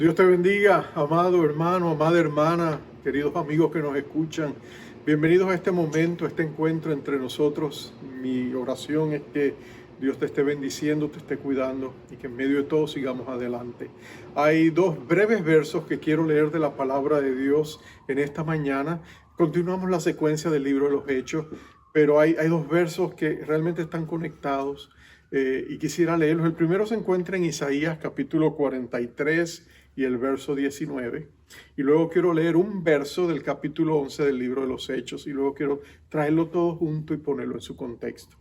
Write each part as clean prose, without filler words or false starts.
Dios te bendiga, amado hermano, amada hermana, queridos amigos que nos escuchan. Bienvenidos a este momento, a este encuentro entre nosotros. Mi oración es que Dios te esté bendiciendo, te esté cuidando y que en medio de todo sigamos adelante. Hay dos breves versos que quiero leer de la palabra de Dios en esta mañana. Continuamos la secuencia del libro de los Hechos, pero hay dos versos que realmente están conectados y quisiera leerlos. El primero se encuentra en Isaías capítulo 43 y el verso 19. Y luego quiero leer un verso del capítulo 11 del libro de los Hechos y luego quiero traerlo todo junto y ponerlo en su contexto.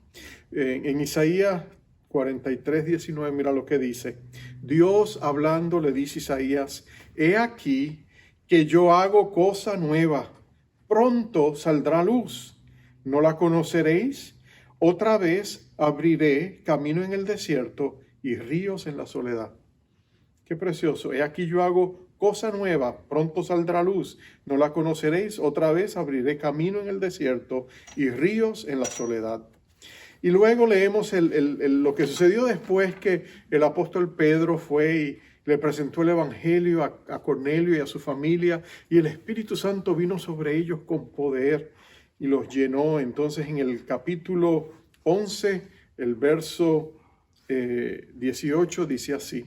En Isaías 43, 19, mira lo que dice. Dios hablando le dice a Isaías: he aquí que yo hago cosa nueva, pronto saldrá luz, ¿no la conoceréis? Otra vez abriré camino en el desierto y ríos en la soledad. Qué precioso. He aquí yo hago cosa nueva, pronto saldrá luz, no la conoceréis, otra vez abriré camino en el desierto y ríos en la soledad. Y luego leemos lo que sucedió después que el apóstol Pedro fue y le presentó el evangelio a Cornelio y a su familia, y el Espíritu Santo vino sobre ellos con poder y los llenó. Entonces en el capítulo 11, el verso 18 dice así.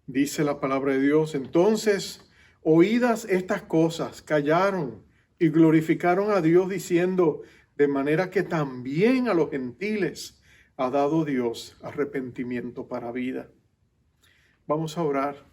Dice la palabra de Dios: entonces, oídas estas cosas, callaron y glorificaron a Dios diciendo: de manera que también a los gentiles ha dado Dios arrepentimiento para vida. Vamos a orar.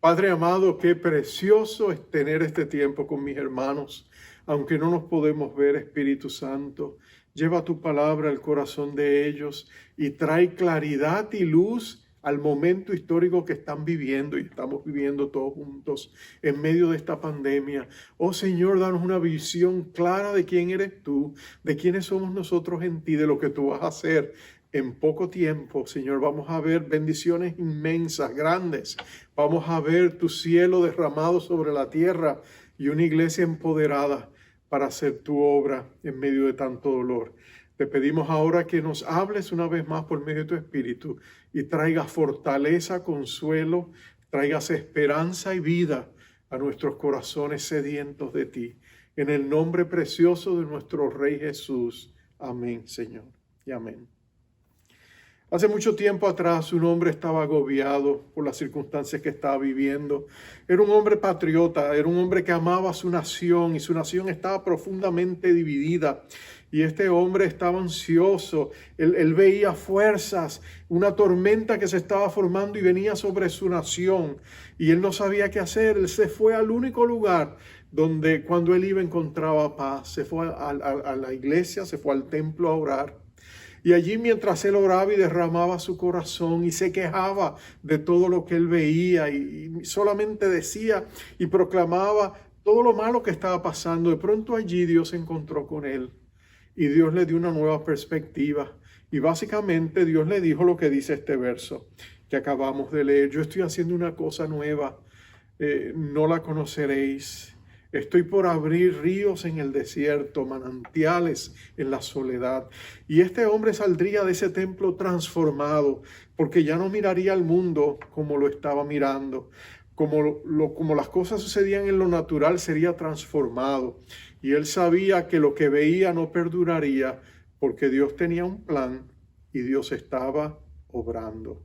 Padre amado, qué precioso es tener este tiempo con mis hermanos. Aunque no nos podemos ver, Espíritu Santo, lleva tu palabra al corazón de ellos y trae claridad y luz al momento histórico que están viviendo y estamos viviendo todos juntos en medio de esta pandemia. Oh Señor, danos una visión clara de quién eres tú, de quiénes somos nosotros en ti, de lo que tú vas a hacer en poco tiempo. Señor, vamos a ver bendiciones inmensas, grandes. Vamos a ver tu cielo derramado sobre la tierra y una iglesia empoderada para hacer tu obra en medio de tanto dolor. Te pedimos ahora que nos hables una vez más por medio de tu Espíritu y traigas fortaleza, consuelo, traigas esperanza y vida a nuestros corazones sedientos de ti. En el nombre precioso de nuestro Rey Jesús. Amén, Señor, y amén. Hace mucho tiempo atrás un hombre estaba agobiado por las circunstancias que estaba viviendo. Era un hombre patriota, era un hombre que amaba a su nación y su nación estaba profundamente dividida. Y este hombre estaba ansioso, él veía fuerzas, una tormenta que se estaba formando y venía sobre su nación. Y él no sabía qué hacer, él se fue al único lugar donde cuando él iba encontraba paz. Se fue a la iglesia, se fue al templo a orar. Y allí mientras él oraba y derramaba su corazón y se quejaba de todo lo que él veía y solamente decía y proclamaba todo lo malo que estaba pasando, de pronto allí Dios se encontró con él y Dios le dio una nueva perspectiva. Y básicamente Dios le dijo lo que dice este verso que acabamos de leer: yo estoy haciendo una cosa nueva, no la conoceréis. Estoy por abrir ríos en el desierto, manantiales en la soledad. Y este hombre saldría de ese templo transformado, porque ya no miraría al mundo como lo estaba mirando. Como las cosas sucedían en lo natural, sería transformado. Y él sabía que lo que veía no perduraría, porque Dios tenía un plan y Dios estaba obrando.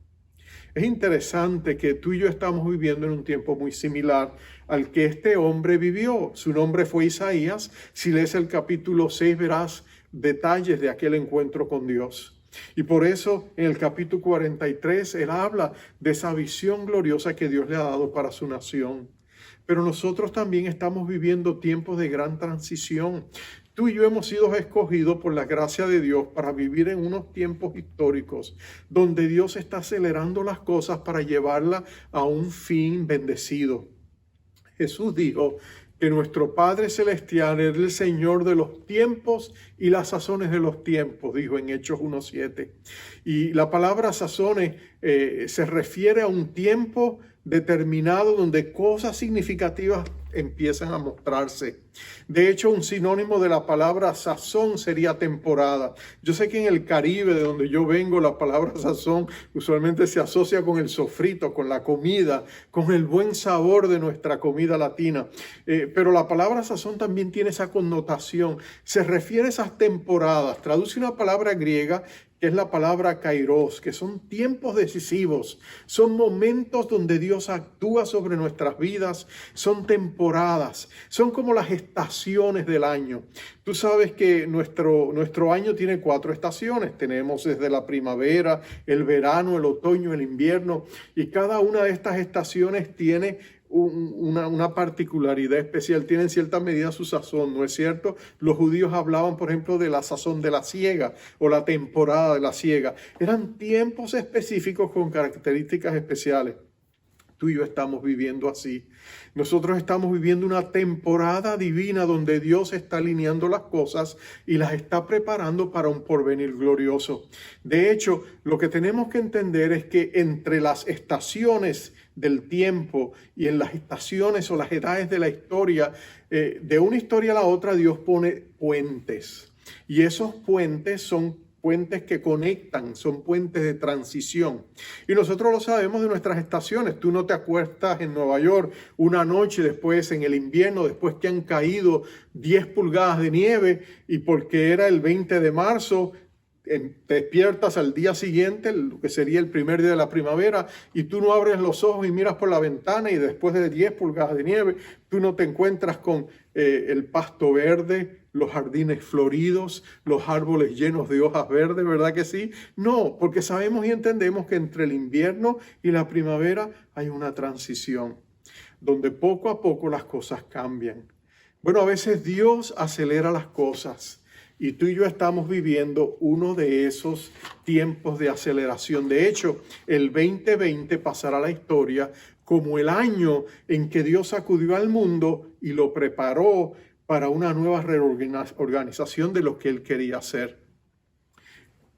Es interesante que tú y yo estamos viviendo en un tiempo muy similar al que este hombre vivió. Su nombre fue Isaías. Si lees el capítulo 6 verás detalles de aquel encuentro con Dios. Y por eso en el capítulo 43 él habla de esa visión gloriosa que Dios le ha dado para su nación. Pero nosotros también estamos viviendo tiempos de gran transición. Tú y yo hemos sido escogidos por la gracia de Dios para vivir en unos tiempos históricos donde Dios está acelerando las cosas para llevarlas a un fin bendecido. Jesús dijo que nuestro Padre Celestial es el Señor de los tiempos y las sazones de los tiempos, dijo en Hechos 1:7. Y la palabra sazones se refiere a un tiempo determinado donde cosas significativas empiezan a mostrarse. De hecho, un sinónimo de la palabra sazón sería temporada. Yo sé que en el Caribe, de donde yo vengo, la palabra sazón usualmente se asocia con el sofrito, con la comida, con el buen sabor de nuestra comida latina. Pero la palabra sazón también tiene esa connotación. Se refiere a esas temporadas. Traduce una palabra griega que es la palabra kairos, que son tiempos decisivos, son momentos donde Dios actúa sobre nuestras vidas, son temporadas, son como las estaciones del año. Tú sabes que nuestro año tiene 4 estaciones, tenemos desde la primavera, el verano, el otoño, el invierno, y cada una de estas estaciones tiene una particularidad especial, tiene en cierta medida su sazón, ¿no es cierto? Los judíos hablaban, por ejemplo, de la sazón de la siega o la temporada de la siega. Eran tiempos específicos con características especiales. Tú y yo estamos viviendo así. Nosotros estamos viviendo una temporada divina donde Dios está alineando las cosas y las está preparando para un porvenir glorioso. De hecho, lo que tenemos que entender es que entre las estaciones del tiempo y en las estaciones o las edades de la historia, de una historia a la otra, Dios pone puentes. Y esos puentes son puentes que conectan, son puentes de transición. Y nosotros lo sabemos de nuestras estaciones. Tú no te acuestas en Nueva York una noche después en el invierno, después que han caído 10 pulgadas de nieve y porque era el 20 de marzo, te despiertas al día siguiente, lo que sería el primer día de la primavera, y tú no abres los ojos y miras por la ventana y después de 10 pulgadas de nieve, tú no te encuentras con el pasto verde, los jardines floridos, los árboles llenos de hojas verdes, ¿verdad que sí? No, porque sabemos y entendemos que entre el invierno y la primavera hay una transición, donde poco a poco las cosas cambian. Bueno, a veces Dios acelera las cosas. Y tú y yo estamos viviendo uno de esos tiempos de aceleración. De hecho, el 2020 pasará a la historia como el año en que Dios sacudió al mundo y lo preparó para una nueva reorganización de lo que Él quería hacer.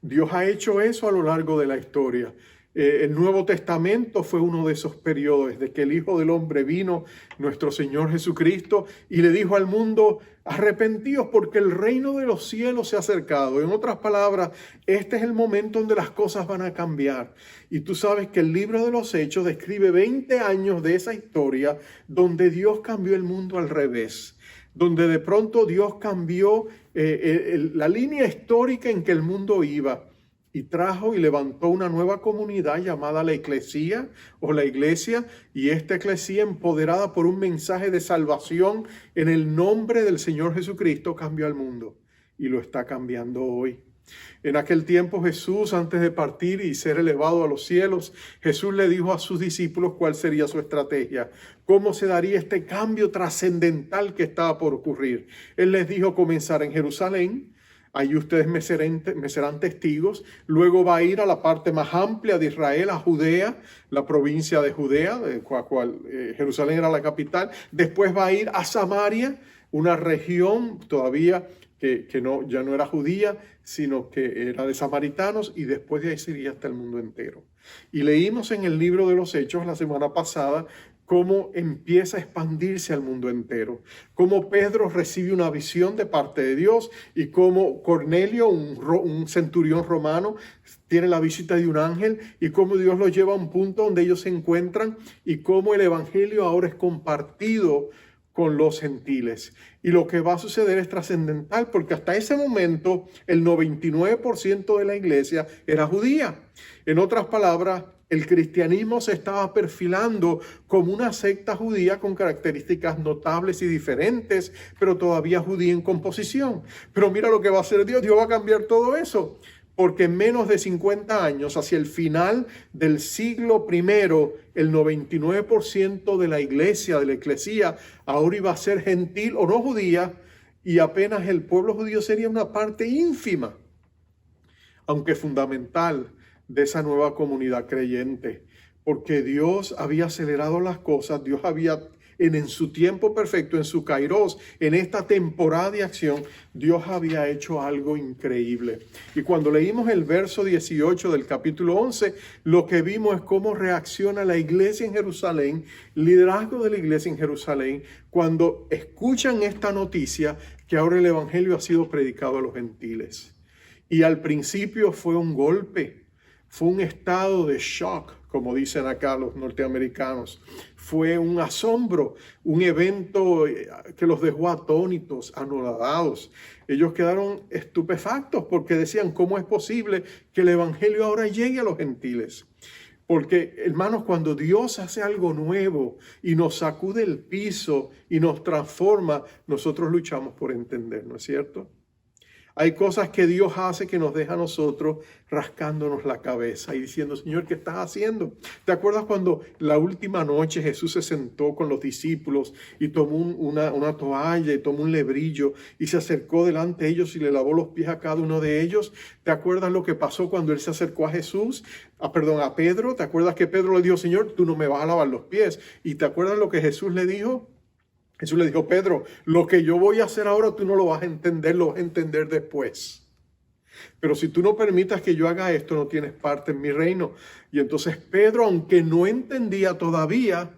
Dios ha hecho eso a lo largo de la historia. El Nuevo Testamento fue uno de esos periodos, desde que el Hijo del Hombre vino, nuestro Señor Jesucristo, y le dijo al mundo: arrepentíos porque el reino de los cielos se ha acercado. En otras palabras, este es el momento donde las cosas van a cambiar. Y tú sabes que el libro de los Hechos describe 20 años de esa historia donde Dios cambió el mundo al revés, donde de pronto Dios cambió la línea histórica en que el mundo iba. Y trajo y levantó una nueva comunidad llamada la Eclesía o la Iglesia, y esta Eclesía, empoderada por un mensaje de salvación en el nombre del Señor Jesucristo, cambió al mundo y lo está cambiando hoy. En aquel tiempo Jesús, antes de partir y ser elevado a los cielos, Jesús le dijo a sus discípulos cuál sería su estrategia, cómo se daría este cambio trascendental que estaba por ocurrir. Él les dijo: comenzar en Jerusalén. Ahí ustedes me serán testigos. Luego va a ir a la parte más amplia de Israel, a Judea, la provincia de Judea, de cual Jerusalén era la capital. Después va a ir a Samaria, una región todavía que ya no era judía, sino que era de samaritanos, y después de ahí sería hasta el mundo entero. Y leímos en el libro de los Hechos la semana pasada cómo empieza a expandirse al mundo entero, cómo Pedro recibe una visión de parte de Dios y cómo Cornelio, un centurión romano, tiene la visita de un ángel, y cómo Dios los lleva a un punto donde ellos se encuentran y cómo el evangelio ahora es compartido con los gentiles. Y lo que va a suceder es trascendental, porque hasta ese momento el 99% de la iglesia era judía. En otras palabras, el cristianismo se estaba perfilando como una secta judía con características notables y diferentes, pero todavía judía en composición. Pero mira lo que va a hacer Dios. Dios va a cambiar todo eso, porque en menos de 50 años, hacia el final del siglo I, el 99% de la iglesia, de la eclesía, ahora iba a ser gentil o no judía, y apenas el pueblo judío sería una parte ínfima, aunque fundamental, de esa nueva comunidad creyente, porque Dios había acelerado las cosas, Dios había en su tiempo perfecto, en su kairos, en esta temporada de acción, Dios había hecho algo increíble. Y cuando leímos el verso 18 del capítulo 11, lo que vimos es cómo reacciona la iglesia en Jerusalén, el liderazgo de la iglesia en Jerusalén, cuando escuchan esta noticia que ahora el evangelio ha sido predicado a los gentiles. Y al principio fue un golpe, fue un estado de shock, como dicen acá los norteamericanos. Fue un asombro, un evento que los dejó atónitos, anonadados. Ellos quedaron estupefactos porque decían, ¿cómo es posible que el evangelio ahora llegue a los gentiles? Porque, hermanos, cuando Dios hace algo nuevo y nos sacude el piso y nos transforma, nosotros luchamos por entender, ¿no es cierto? Hay cosas que Dios hace que nos deja a nosotros rascándonos la cabeza y diciendo, Señor, ¿qué estás haciendo? ¿Te acuerdas cuando la última noche Jesús se sentó con los discípulos y tomó una toalla y tomó un lebrillo y se acercó delante de ellos y le lavó los pies a cada uno de ellos? ¿Te acuerdas lo que pasó cuando él se acercó a a Pedro? ¿Te acuerdas que Pedro le dijo, Señor, tú no me vas a lavar los pies? ¿Y te acuerdas lo que Jesús le dijo? Jesús le dijo, Pedro, lo que yo voy a hacer ahora tú no lo vas a entender, lo vas a entender después. Pero si tú no permitas que yo haga esto, no tienes parte en mi reino. Y entonces Pedro, aunque no entendía todavía,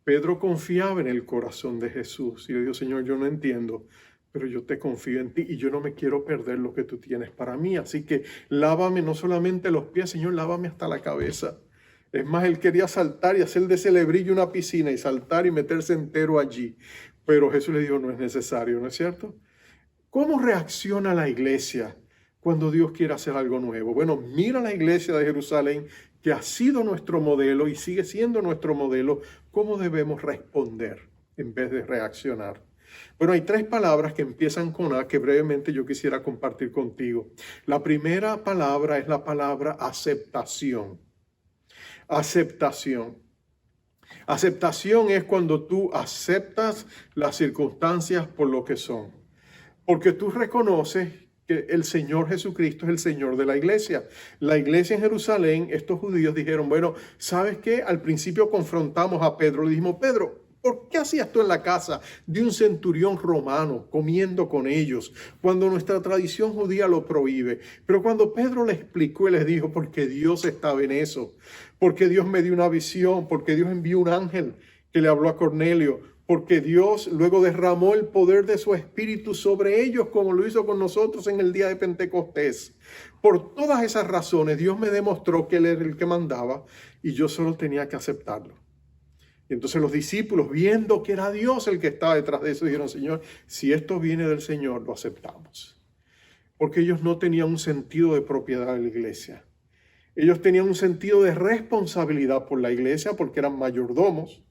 Pedro confiaba en el corazón de Jesús. Y le dijo, Señor, yo no entiendo, pero yo te confío en ti y yo no me quiero perder lo que tú tienes para mí. Así que lávame no solamente los pies, Señor, lávame hasta la cabeza. Es más, él quería saltar y hacer de ese lebrillo una piscina y saltar y meterse entero allí. Pero Jesús le dijo, no es necesario, ¿no es cierto? ¿Cómo reacciona la iglesia cuando Dios quiere hacer algo nuevo? Bueno, mira la iglesia de Jerusalén, que ha sido nuestro modelo y sigue siendo nuestro modelo. ¿Cómo debemos responder en vez de reaccionar? Bueno, hay 3 palabras que empiezan con A que brevemente yo quisiera compartir contigo. La primera palabra es la palabra aceptación. Aceptación. Aceptación es cuando tú aceptas las circunstancias por lo que son. Porque tú reconoces que el Señor Jesucristo es el Señor de la iglesia. La iglesia en Jerusalén, estos judíos dijeron, bueno, ¿sabes qué? Al principio confrontamos a Pedro, le dijimos, Pedro, ¿por qué hacías tú en la casa de un centurión romano comiendo con ellos cuando nuestra tradición judía lo prohíbe? Pero cuando Pedro le explicó y les dijo, porque Dios estaba en eso, porque Dios me dio una visión, porque Dios envió un ángel que le habló a Cornelio, porque Dios luego derramó el poder de su espíritu sobre ellos como lo hizo con nosotros en el día de Pentecostés. Por todas esas razones Dios me demostró que Él era el que mandaba y yo solo tenía que aceptarlo. Y entonces los discípulos, viendo que era Dios el que estaba detrás de eso, dijeron, Señor, si esto viene del Señor, lo aceptamos. Porque ellos no tenían un sentido de propiedad de la iglesia. Ellos tenían un sentido de responsabilidad por la iglesia porque eran mayordomos,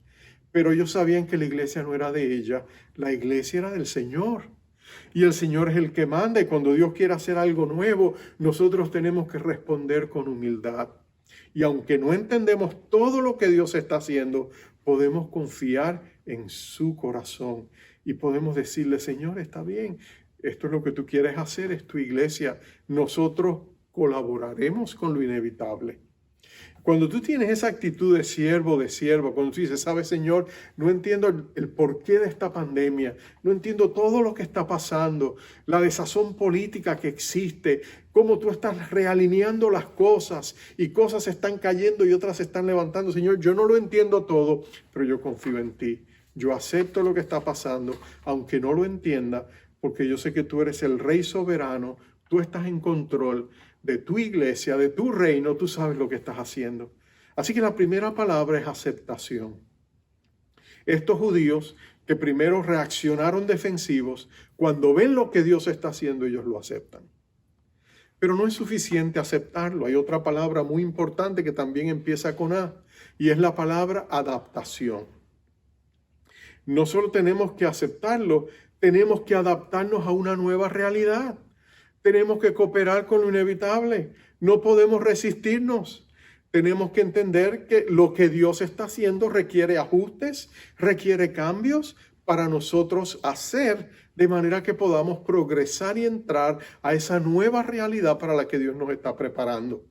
pero ellos sabían que la iglesia no era de ella, la iglesia era del Señor. Y el Señor es el que manda y cuando Dios quiere hacer algo nuevo, nosotros tenemos que responder con humildad. Y aunque no entendemos todo lo que Dios está haciendo, podemos confiar en su corazón y podemos decirle, Señor, está bien, esto es lo que tú quieres hacer, es tu iglesia, nosotros colaboraremos con lo inevitable. Cuando tú tienes esa actitud de siervo, cuando tú dices, sabes, Señor, no entiendo el porqué de esta pandemia, no entiendo todo lo que está pasando, la desazón política que existe, cómo tú estás realineando las cosas y cosas están cayendo y otras se están levantando. Señor, yo no lo entiendo todo, pero yo confío en ti. Yo acepto lo que está pasando, aunque no lo entienda, porque yo sé que tú eres el Rey soberano, tú estás en control de tu iglesia, de tu reino, tú sabes lo que estás haciendo. Así que la primera palabra es aceptación. Estos judíos que primero reaccionaron defensivos, cuando ven lo que Dios está haciendo, ellos lo aceptan. Pero no es suficiente aceptarlo. Hay otra palabra muy importante que también empieza con A, y es la palabra adaptación. No solo tenemos que aceptarlo, tenemos que adaptarnos a una nueva realidad. Tenemos que cooperar con lo inevitable. No podemos resistirnos. Tenemos que entender que lo que Dios está haciendo requiere ajustes, requiere cambios para nosotros hacer de manera que podamos progresar y entrar a esa nueva realidad para la que Dios nos está preparando.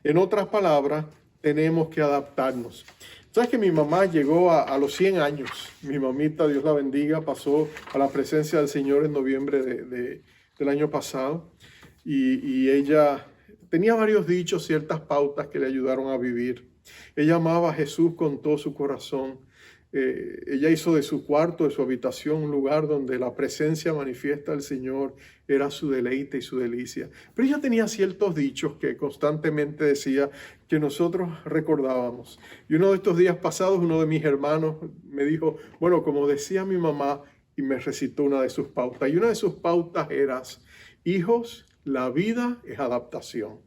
En otras palabras, tenemos que adaptarnos. Sabes que mi mamá llegó a los 100 años. Mi mamita, Dios la bendiga, pasó a la presencia del Señor en noviembre del año pasado. Y ella tenía varios dichos, ciertas pautas que le ayudaron a vivir. Ella amaba a Jesús con todo su corazón. Ella hizo de su cuarto, de su habitación, un lugar donde la presencia manifiesta del Señor era su deleite y su delicia. Pero ella tenía ciertos dichos que constantemente decía que nosotros recordábamos. Y uno de estos días pasados, uno de mis hermanos me dijo, bueno, como decía mi mamá, y me recitó una de sus pautas. Y una de sus pautas era, hijos, la vida es adaptación.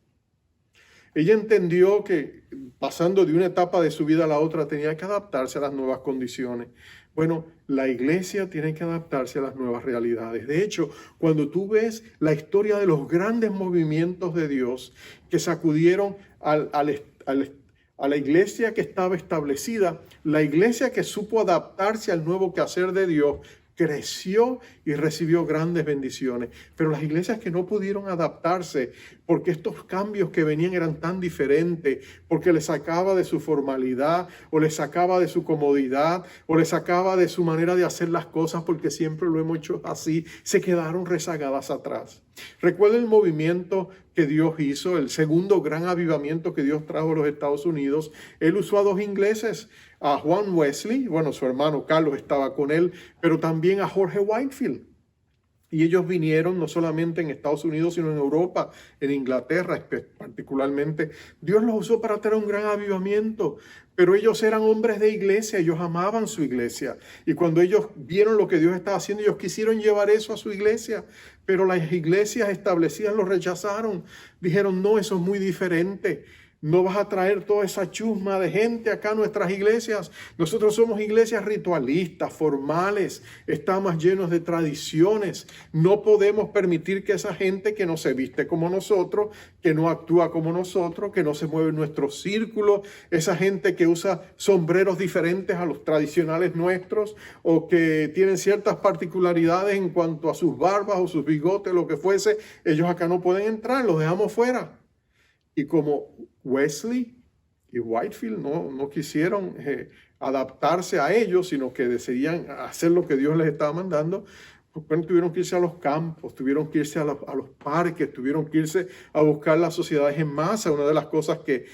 Ella entendió que pasando de una etapa de su vida a la otra tenía que adaptarse a las nuevas condiciones. Bueno, la iglesia tiene que adaptarse a las nuevas realidades. De hecho, cuando tú ves la historia de los grandes movimientos de Dios que sacudieron a la iglesia que estaba establecida, la iglesia que supo adaptarse al nuevo quehacer de Dios, creció y recibió grandes bendiciones. Pero las iglesias que no pudieron adaptarse porque estos cambios que venían eran tan diferentes, porque les sacaba de su formalidad o les sacaba de su comodidad o les sacaba de su manera de hacer las cosas porque siempre lo hemos hecho así, se quedaron rezagadas atrás. Recuerda el movimiento que Dios hizo, el segundo gran avivamiento que Dios trajo a los Estados Unidos. Él usó a dos ingleses, a Juan Wesley, bueno, su hermano Carlos estaba con él, pero también a Jorge Whitefield. Y ellos vinieron no solamente en Estados Unidos, sino en Europa, en Inglaterra particularmente. Dios los usó para tener un gran avivamiento, pero ellos eran hombres de iglesia, ellos amaban su iglesia. Y cuando ellos vieron lo que Dios estaba haciendo, ellos quisieron llevar eso a su iglesia, pero las iglesias establecidas lo rechazaron. Dijeron, no, eso es muy diferente. No vas a traer toda esa chusma de gente acá a nuestras iglesias. Nosotros somos iglesias ritualistas, formales, estamos llenos de tradiciones. No podemos permitir que esa gente que no se viste como nosotros, que no actúa como nosotros, que no se mueve en nuestro círculo, esa gente que usa sombreros diferentes a los tradicionales nuestros o que tienen ciertas particularidades en cuanto a sus barbas o sus bigotes, lo que fuese, ellos acá no pueden entrar, los dejamos fuera. Y como Wesley y Whitefield no quisieron adaptarse a ellos, sino que decidían hacer lo que Dios les estaba mandando, pues tuvieron que irse a los campos, tuvieron que irse a los parques, tuvieron que irse a buscar las sociedades en masa. Una de las cosas que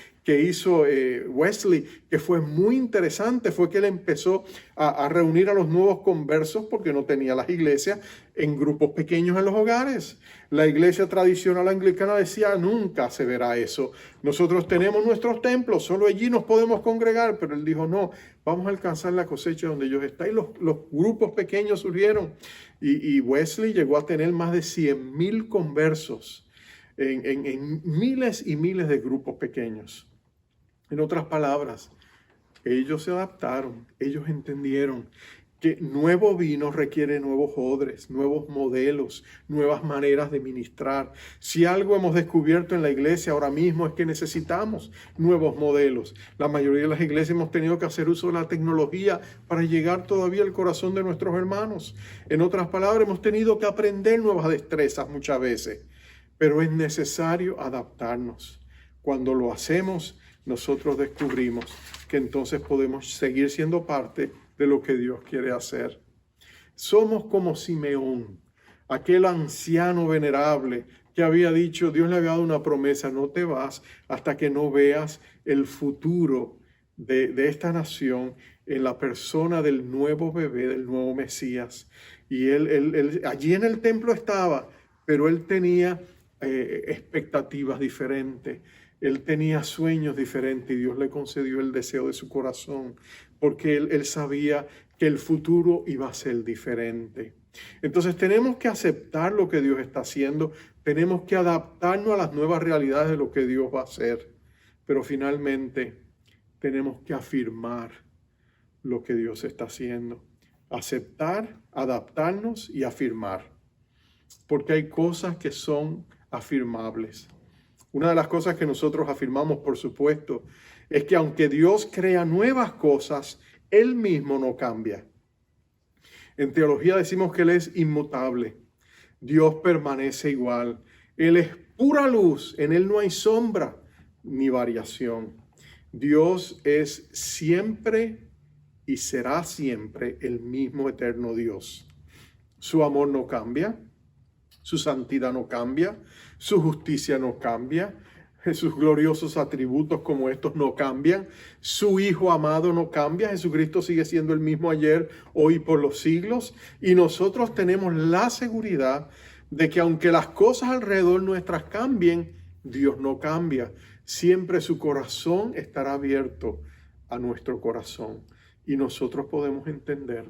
hizo Wesley, que fue muy interesante, fue que él empezó a reunir a los nuevos conversos, porque no tenía las iglesias, en grupos pequeños en los hogares. La iglesia tradicional anglicana decía, nunca se verá eso. Nosotros tenemos nuestros templos, solo allí nos podemos congregar. Pero él dijo, no, vamos a alcanzar la cosecha donde ellos están. Y los grupos pequeños surgieron. Y Wesley llegó a tener más de 100,000 conversos en miles y miles de grupos pequeños. En otras palabras, ellos se adaptaron, ellos entendieron que nuevo vino requiere nuevos odres, nuevos modelos, nuevas maneras de ministrar. Si algo hemos descubierto en la iglesia ahora mismo es que necesitamos nuevos modelos. La mayoría de las iglesias hemos tenido que hacer uso de la tecnología para llegar todavía al corazón de nuestros hermanos. En otras palabras, hemos tenido que aprender nuevas destrezas muchas veces, pero es necesario adaptarnos. Cuando lo hacemos, nosotros descubrimos que entonces podemos seguir siendo parte de lo que Dios quiere hacer. Somos como Simeón, aquel anciano venerable que había dicho, Dios le había dado una promesa, no te vas hasta que no veas el futuro de esta nación en la persona del nuevo bebé, del nuevo Mesías. Y él allí en el templo estaba, pero él tenía expectativas diferentes. Él tenía sueños diferentes y Dios le concedió el deseo de su corazón, porque él sabía que el futuro iba a ser diferente. Entonces tenemos que aceptar lo que Dios está haciendo, tenemos que adaptarnos a las nuevas realidades de lo que Dios va a hacer, pero finalmente tenemos que afirmar lo que Dios está haciendo. Aceptar, adaptarnos y afirmar, porque hay cosas que son afirmables. Una de las cosas que nosotros afirmamos, por supuesto, es que aunque Dios crea nuevas cosas, Él mismo no cambia. En teología decimos que Él es inmutable. Dios permanece igual. Él es pura luz. En Él no hay sombra ni variación. Dios es siempre y será siempre el mismo eterno Dios. Su amor no cambia, su santidad no cambia, su justicia no cambia, sus gloriosos atributos como estos no cambian, su Hijo amado no cambia, Jesucristo sigue siendo el mismo ayer, hoy y por los siglos, y nosotros tenemos la seguridad de que aunque las cosas alrededor nuestras cambien, Dios no cambia. Siempre su corazón estará abierto a nuestro corazón, y nosotros podemos entender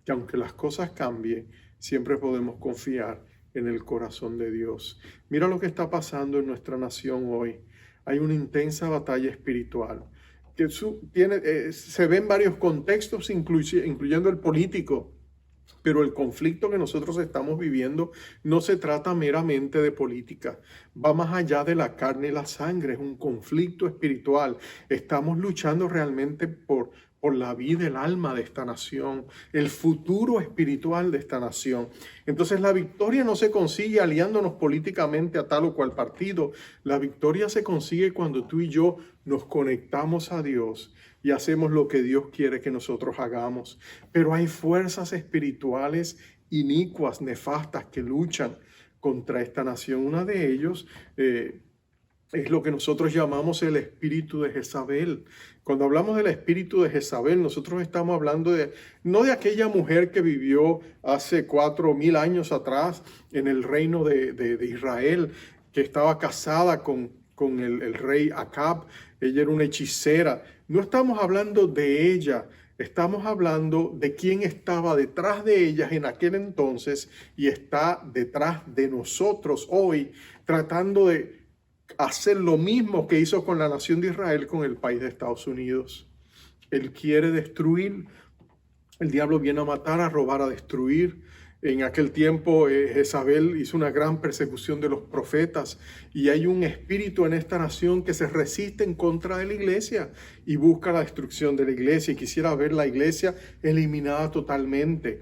que aunque las cosas cambien, siempre podemos confiar en el corazón de Dios. Mira lo que está pasando en nuestra nación hoy. Hay una intensa batalla espiritual que se ve en varios contextos, incluyendo el político. Pero el conflicto que nosotros estamos viviendo no se trata meramente de política, va más allá de la carne y la sangre, es un conflicto espiritual. Estamos luchando realmente por la vida, el alma de esta nación, el futuro espiritual de esta nación. Entonces la victoria no se consigue aliándonos políticamente a tal o cual partido, la victoria se consigue cuando tú y yo nos conectamos a Dios y hacemos lo que Dios quiere que nosotros hagamos. Pero hay fuerzas espirituales inicuas, nefastas, que luchan contra esta nación. Una de ellos es lo que nosotros llamamos el espíritu de Jezabel. Cuando hablamos del espíritu de Jezabel, nosotros estamos hablando no de aquella mujer que vivió hace 4,000 años atrás en el reino de Israel, que estaba casada con el rey Acab. Ella era una hechicera. No estamos hablando de ella, estamos hablando de quién estaba detrás de ellas en aquel entonces y está detrás de nosotros hoy, tratando de hacer lo mismo que hizo con la nación de Israel con el país de Estados Unidos. Él quiere destruir. El diablo viene a matar, a robar, a destruir. En aquel tiempo Jezabel hizo una gran persecución de los profetas y hay un espíritu en esta nación que se resiste en contra de la iglesia y busca la destrucción de la iglesia y quisiera ver la iglesia eliminada totalmente.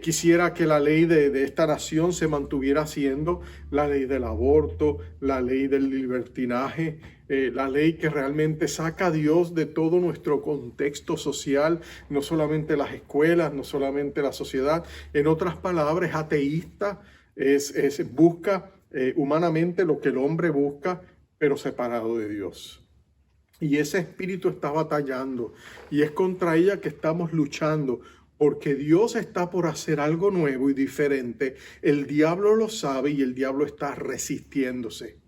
Quisiera que la ley de esta nación se mantuviera siendo la ley del aborto, la ley del libertinaje, la ley que realmente saca a Dios de todo nuestro contexto social, no solamente las escuelas, no solamente la sociedad. En otras palabras, es ateísta, busca humanamente lo que el hombre busca, pero separado de Dios. Y ese espíritu está batallando y es contra ella que estamos luchando. Porque Dios está por hacer algo nuevo y diferente. El diablo lo sabe y el diablo está resistiéndose.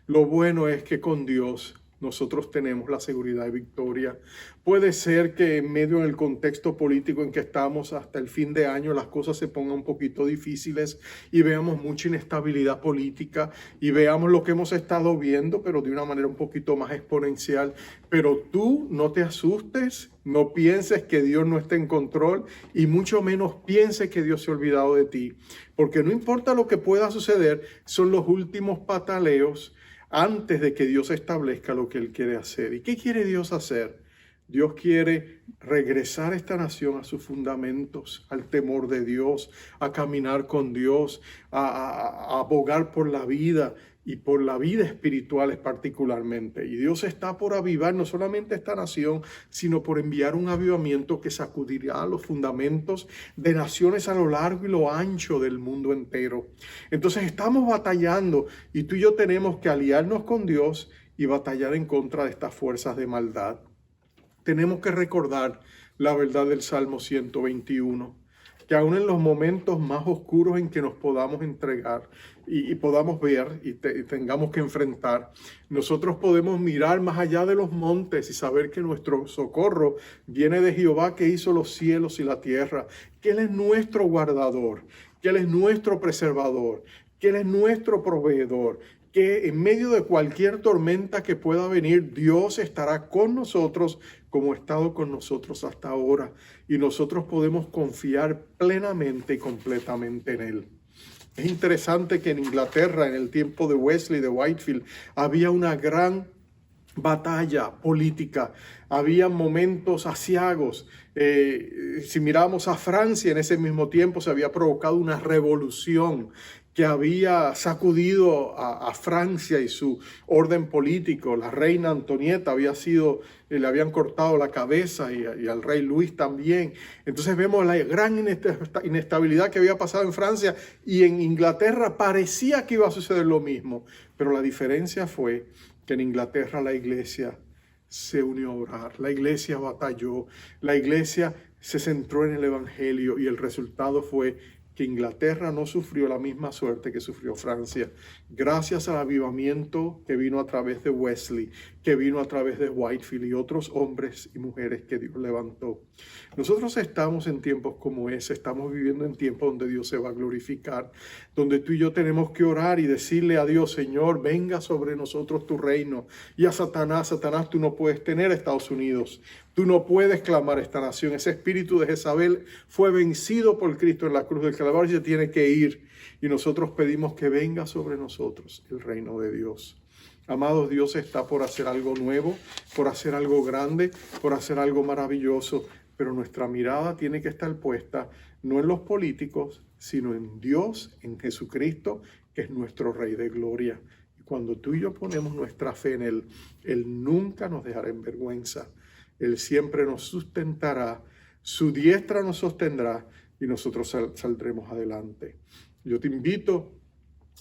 Lo bueno es que con Dios nosotros tenemos la seguridad de victoria. Puede ser que en medio del contexto político en que estamos hasta el fin de año las cosas se pongan un poquito difíciles y veamos mucha inestabilidad política y veamos lo que hemos estado viendo, pero de una manera un poquito más exponencial. Pero tú no te asustes, no pienses que Dios no está en control y mucho menos pienses que Dios se ha olvidado de ti. Porque no importa lo que pueda suceder, son los últimos pataleos antes de que Dios establezca lo que Él quiere hacer. ¿Y qué quiere Dios hacer? Dios quiere regresar esta nación a sus fundamentos, al temor de Dios, a caminar con Dios, a abogar por la vida y por la vida espiritual particularmente. Y Dios está por avivar no solamente esta nación, sino por enviar un avivamiento que sacudirá los fundamentos de naciones a lo largo y lo ancho del mundo entero. Entonces estamos batallando y tú y yo tenemos que aliarnos con Dios y batallar en contra de estas fuerzas de maldad. Tenemos que recordar la verdad del Salmo 121, que aún en los momentos más oscuros en que nos podamos entregar y podamos ver y tengamos que enfrentar, nosotros podemos mirar más allá de los montes y saber que nuestro socorro viene de Jehová, que hizo los cielos y la tierra, que Él es nuestro guardador, que Él es nuestro preservador, que Él es nuestro proveedor, que en medio de cualquier tormenta que pueda venir, Dios estará con nosotros como ha estado con nosotros hasta ahora. Y nosotros podemos confiar plenamente y completamente en Él. Es interesante que en Inglaterra, en el tiempo de Wesley, de Whitefield, había una gran batalla política, había momentos aciagos. Si miramos a Francia, en ese mismo tiempo se había provocado una revolución que había sacudido a Francia y su orden político. La reina Antonieta había sido, le habían cortado la cabeza y al rey Luis también. Entonces vemos la gran inestabilidad que había pasado en Francia, y en Inglaterra parecía que iba a suceder lo mismo. Pero la diferencia fue que en Inglaterra la iglesia se unió a orar, la iglesia batalló, la iglesia se centró en el evangelio, y el resultado fue que Inglaterra no sufrió la misma suerte que sufrió Francia, gracias al avivamiento que vino a través de Wesley, que vino a través de Whitefield y otros hombres y mujeres que Dios levantó. Nosotros estamos en tiempos como ese, estamos viviendo en tiempos donde Dios se va a glorificar, donde tú y yo tenemos que orar y decirle a Dios: Señor, venga sobre nosotros tu reino. Y a Satanás, tú no puedes tener Estados Unidos, tú no puedes clamar esta nación. Ese espíritu de Jezabel fue vencido por Cristo en la cruz del Calvario y se tiene que ir. Y nosotros pedimos que venga sobre nosotros el reino de Dios. Amados, Dios está por hacer algo nuevo, por hacer algo grande, por hacer algo maravilloso. Pero nuestra mirada tiene que estar puesta no en los políticos, sino en Dios, en Jesucristo, que es nuestro Rey de gloria. Y cuando tú y yo ponemos nuestra fe en Él, Él nunca nos dejará en vergüenza. Él siempre nos sustentará, su diestra nos sostendrá y nosotros saldremos adelante. Yo te invito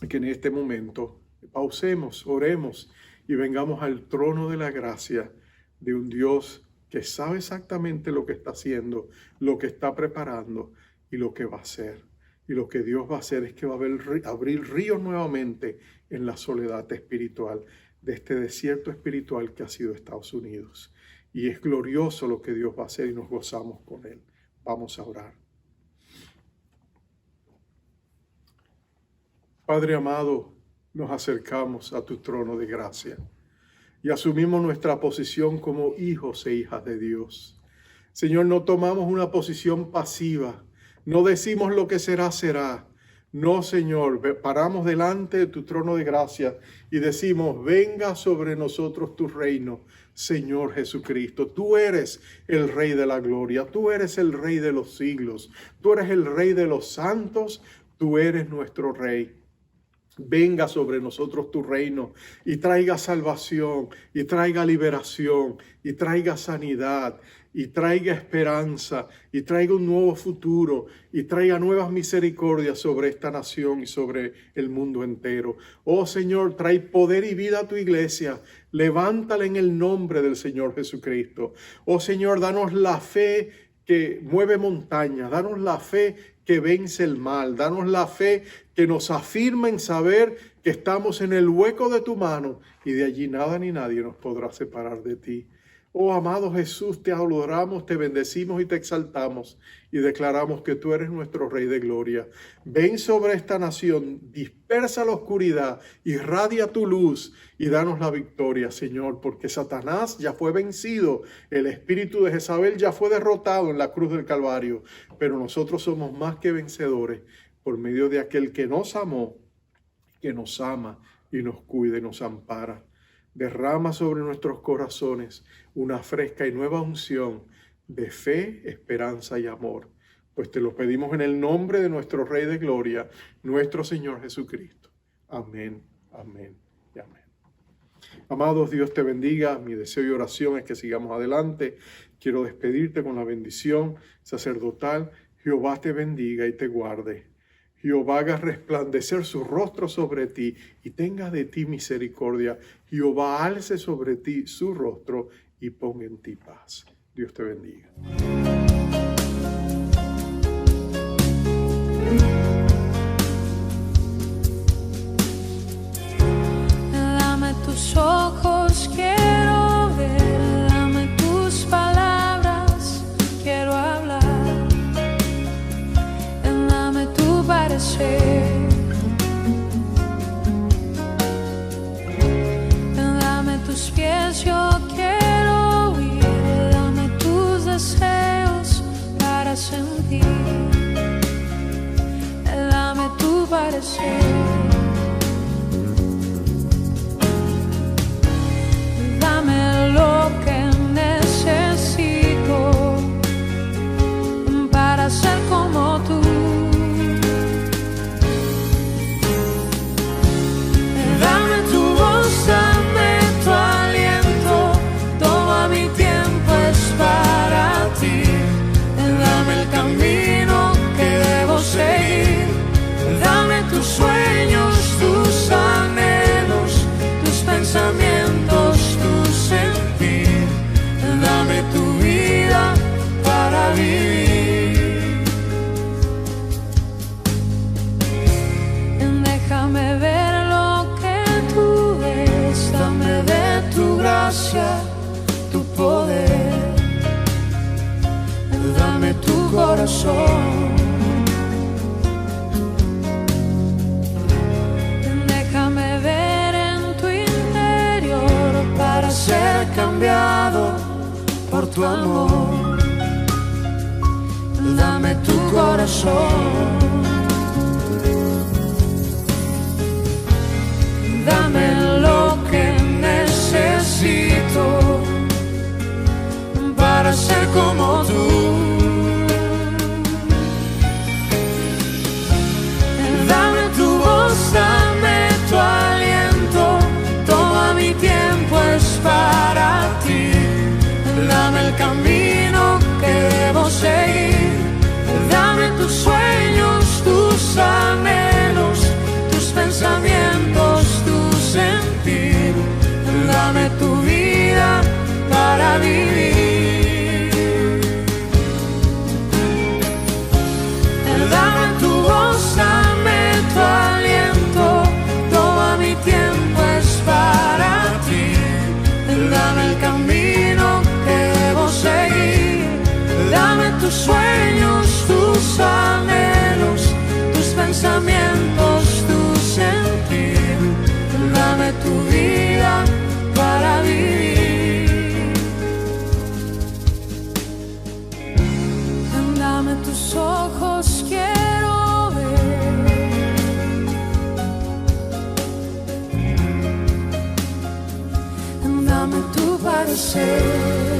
a que en este momento pausemos, oremos y vengamos al trono de la gracia de un Dios que sabe exactamente lo que está haciendo, lo que está preparando y lo que va a hacer. Y lo que Dios va a hacer es que va a abrir ríos nuevamente en la soledad espiritual, de este desierto espiritual que ha sido Estados Unidos. Y es glorioso lo que Dios va a hacer y nos gozamos con Él. Vamos a orar. Padre amado, nos acercamos a tu trono de gracia y asumimos nuestra posición como hijos e hijas de Dios. Señor, no tomamos una posición pasiva, no decimos lo que será, será. No, Señor, paramos delante de tu trono de gracia y decimos: venga sobre nosotros tu reino, Señor Jesucristo. Tú eres el Rey de la gloria, tú eres el Rey de los siglos, tú eres el Rey de los santos, tú eres nuestro Rey. Venga sobre nosotros tu reino y traiga salvación, y traiga liberación, y traiga sanidad, y traiga esperanza, y traiga un nuevo futuro, y traiga nuevas misericordias sobre esta nación y sobre el mundo entero. Oh Señor, trae poder y vida a tu iglesia. Levántala en el nombre del Señor Jesucristo. Oh Señor, danos la fe que mueve montañas, danos la fe que vence el mal, danos la fe que nos afirma en saber que estamos en el hueco de tu mano y de allí nada ni nadie nos podrá separar de ti. Oh amado Jesús, te adoramos, te bendecimos y te exaltamos y declaramos que tú eres nuestro Rey de gloria. Ven sobre esta nación, dispersa la oscuridad, irradia tu luz y danos la victoria, Señor, porque Satanás ya fue vencido, el espíritu de Jezabel ya fue derrotado en la cruz del Calvario, pero nosotros somos más que vencedores por medio de aquel que nos amó, que nos ama y nos cuida y nos ampara. Derrama sobre nuestros corazones una fresca y nueva unción de fe, esperanza y amor. Pues te lo pedimos en el nombre de nuestro Rey de Gloria, nuestro Señor Jesucristo. Amén, amén y amén. Amados, Dios te bendiga. Mi deseo y oración es que sigamos adelante. Quiero despedirte con la bendición sacerdotal. Jehová te bendiga y te guarde. Jehová haga resplandecer su rostro sobre ti y tenga de ti misericordia. Jehová alce sobre ti su rostro y ponga en ti paz. Dios te bendiga. Dame tus ojos, quiero ver, dame tus palabras, quiero hablar. Dame tu parecer, dame tus pies, yo quiero oír, dame tus deseos para sentir, dame tu parecer. Dame gracia, tu poder. Dame tu corazón. Déjame ver en tu interior para ser cambiado por tu amor. Dame tu corazón. Dame lo que necesito para ser como tú. Dame tu voz, dame tu aliento. Todo mi tiempo es para ti. Dame el camino que debo seguir. Dame tus sueños, tus anhelos, tus pensamientos, tu sentir. Dame tu vida para vivir. Dame tu voz, dame tu aliento. Todo mi tiempo es para ti. Dame el camino que debo seguir. Dame tus sueños, tus anhelos, tus pensamientos, tu sentir. Dame tu vida para vivir. Dame tus ojos, quiero ver. Dame tu parecer.